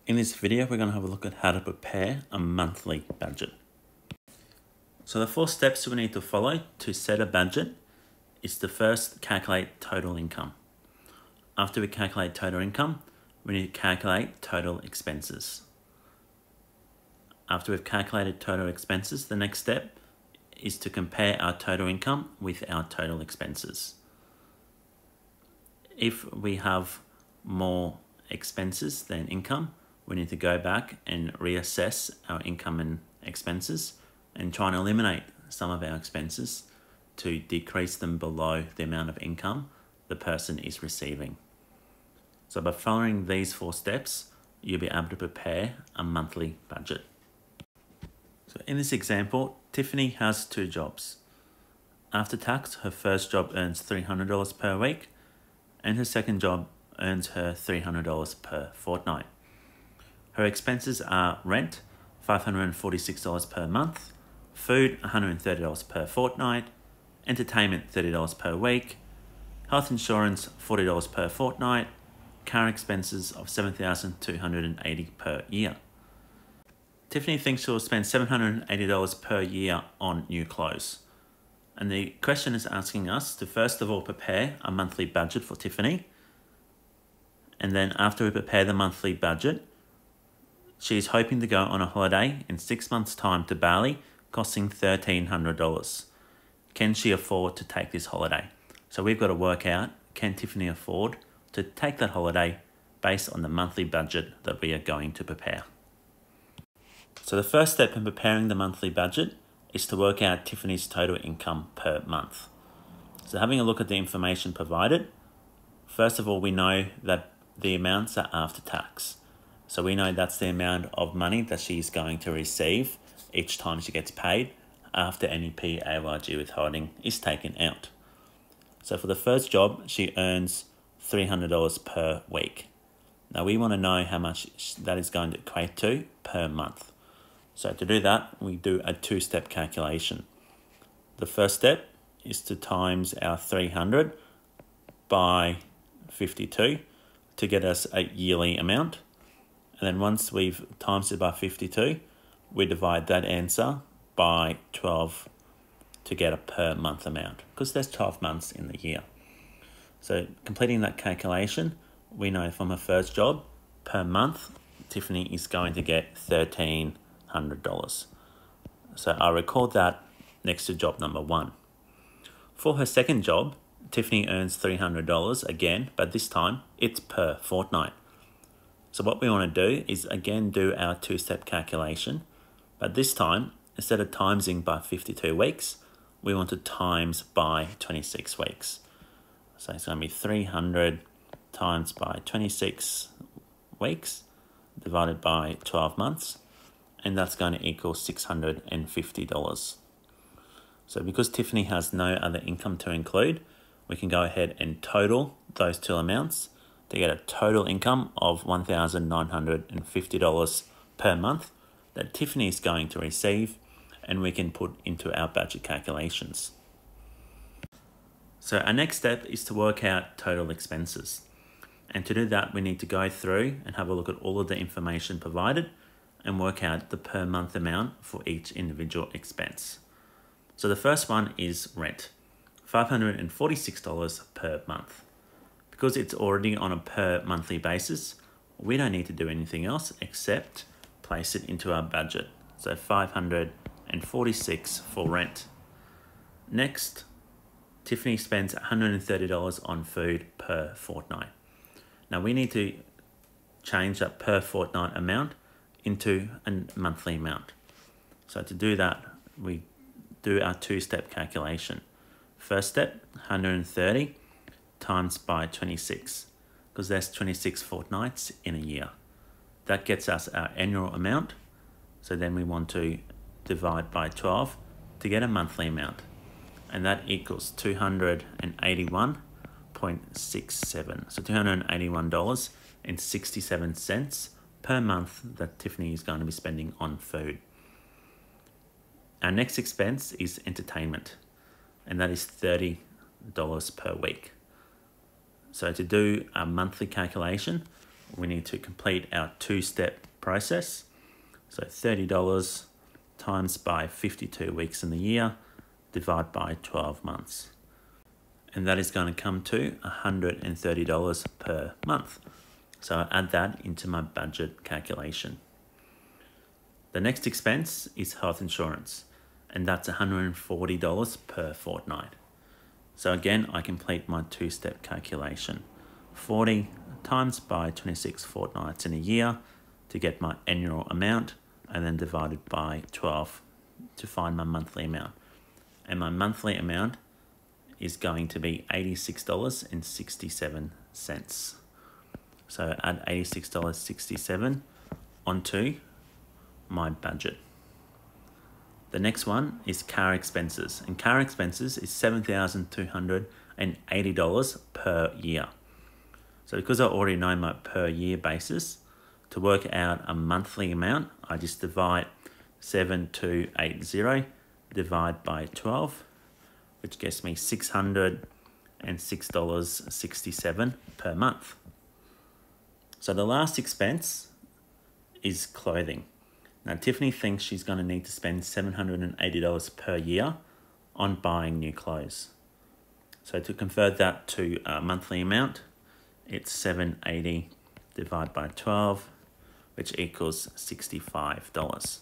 In this video, we're going to have a look at how to prepare a monthly budget. So the 4 steps we need to follow to set a budget is to first calculate total income. After we calculate total income, we need to calculate total expenses. After we've calculated total expenses, the next step is to compare our total income with our total expenses. If we have more expenses than income, we need to go back and reassess our income and expenses and try and eliminate some of our expenses to decrease them below the amount of income the person is receiving. So by following these 4 steps, you'll be able to prepare a monthly budget. So in this example, Tiffany has 2 jobs. After tax, her first job earns $300 per week, and her second job earns her $300 per fortnight. Her expenses are rent, $546 per month, food, $130 per fortnight, entertainment, $30 per week, health insurance, $40 per fortnight, car expenses of $7,280 per year. Tiffany thinks she'll spend $780 per year on new clothes. And the question is asking us to first of all prepare a monthly budget for Tiffany. And then after we prepare the monthly budget, she's hoping to go on a holiday in 6 months' time to Bali, costing $1,300. Can she afford to take this holiday? So we've got to work out, can Tiffany afford to take that holiday based on the monthly budget that we are going to prepare? So the first step in preparing the monthly budget is to work out Tiffany's total income per month. So having a look at the information provided, first of all, we know that the amounts are after tax. So we know that's the amount of money that she's going to receive each time she gets paid after any PAYG withholding is taken out. So for the first job, she earns $300 per week. Now we want to know how much that is going to equate to per month. So to do that, we do a 2-step calculation. The first step is to times our 300 by 52 to get us a yearly amount. And then once we've times it by 52, we divide that answer by 12 to get a per month amount, because there's 12 months in the year. So completing that calculation, we know from her first job, per month, Tiffany is going to get $1,300. So I'll record that next to job number 1. For her second job, Tiffany earns $300 again, but this time it's per fortnight. So what we want to do is again do our 2-step calculation, but this time, instead of timesing by 52 weeks, we want to times by 26 weeks. So it's going to be 300 times by 26 weeks divided by 12 months, and that's going to equal $650. So because Tiffany has no other income to include, we can go ahead and total those 2 amounts to get a total income of $1,950 per month that Tiffany is going to receive, and we can put into our budget calculations. So our next step is to work out total expenses. And to do that, we need to go through and have a look at all of the information provided and work out the per month amount for each individual expense. So the first one is rent, $546 per month. Because it's already on a per monthly basis, we don't need to do anything else except place it into our budget. So $546 for rent. Next, Tiffany spends $130 on food per fortnight. Now we need to change that per fortnight amount into a monthly amount. So to do that, we do our 2-step calculation. First step, 130 times by 26, because there's 26 fortnights in a year. That gets us our annual amount. So then we want to divide by 12 to get a monthly amount. And that equals $281.67. So $281.67 per month that Tiffany is going to be spending on food. Our next expense is entertainment, and that is $30 per week. So to do a monthly calculation, we need to complete our two-step process. So $30 times by 52 weeks in the year, divide by 12 months. And that is going to come to $130 per month. So I add that into my budget calculation. The next expense is health insurance, and that's $140 per fortnight. So again, I complete my two-step calculation. 40 times by 26 fortnights in a year to get my annual amount, and then divided by 12 to find my monthly amount. And my monthly amount is going to be $86.67. So add $86.67 onto my budget. The next one is car expenses, and car expenses is $7,280 per year. So because I already know my per year basis, to work out a monthly amount, I just divide 7,280 divide by 12, which gets me $606.67 per month. So the last expense is clothing. Now Tiffany thinks she's going to need to spend $780 per year on buying new clothes. So to convert that to a monthly amount, it's $780 divided by 12, which equals $65.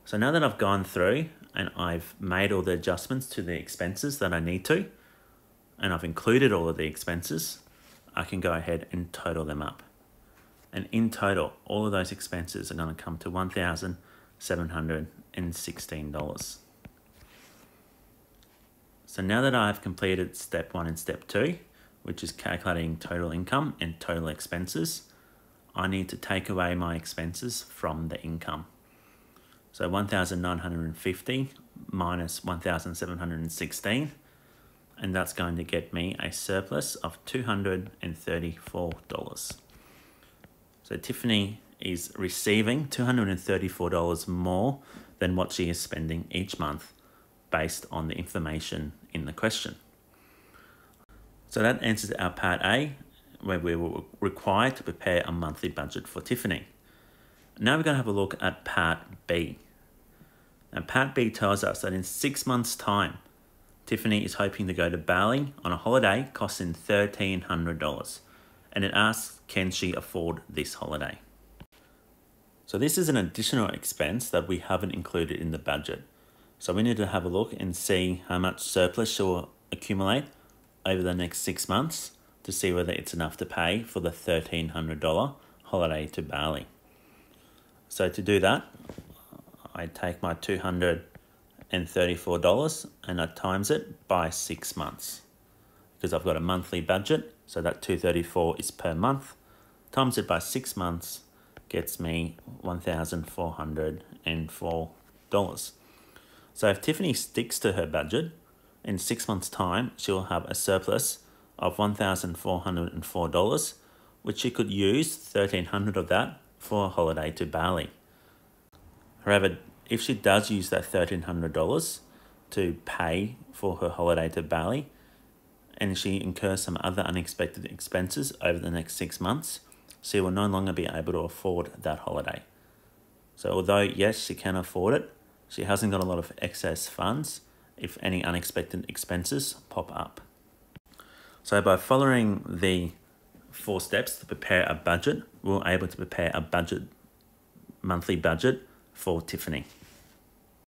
So now that I've gone through and I've made all the adjustments to the expenses that I need to, and I've included all of the expenses, I can go ahead and total them up. And in total, all of those expenses are going to come to $1,716. So now that I've completed step 1 and step 2, which is calculating total income and total expenses, I need to take away my expenses from the income. So 1,950 minus 1,716, and that's going to get me a surplus of $234. So Tiffany is receiving $234 more than what she is spending each month based on the information in the question. So that answers our part A, where we were required to prepare a monthly budget for Tiffany. Now we're going to have a look at part B. And part B tells us that in 6 months' time, Tiffany is hoping to go to Bali on a holiday costing $1,300. And it asks, can she afford this holiday? So this is an additional expense that we haven't included in the budget. So we need to have a look and see how much surplus she'll accumulate over the next 6 months to see whether it's enough to pay for the $1,300 holiday to Bali. So to do that, I take my $234 and I times it by 6 months. Because I've got a monthly budget, so that $234 is per month. Times it by 6 months gets me $1,404. So if Tiffany sticks to her budget, in 6 months' time, she'll have a surplus of $1,404, which she could use $1,300 of that for a holiday to Bali. However, if she does use that $1,300 to pay for her holiday to Bali, and she incurs some other unexpected expenses over the next 6 months, she will no longer be able to afford that holiday. So although, yes, she can afford it, she hasn't got a lot of excess funds if any unexpected expenses pop up. So by following the 4 steps to prepare a budget, we're able to prepare a monthly budget for Tiffany.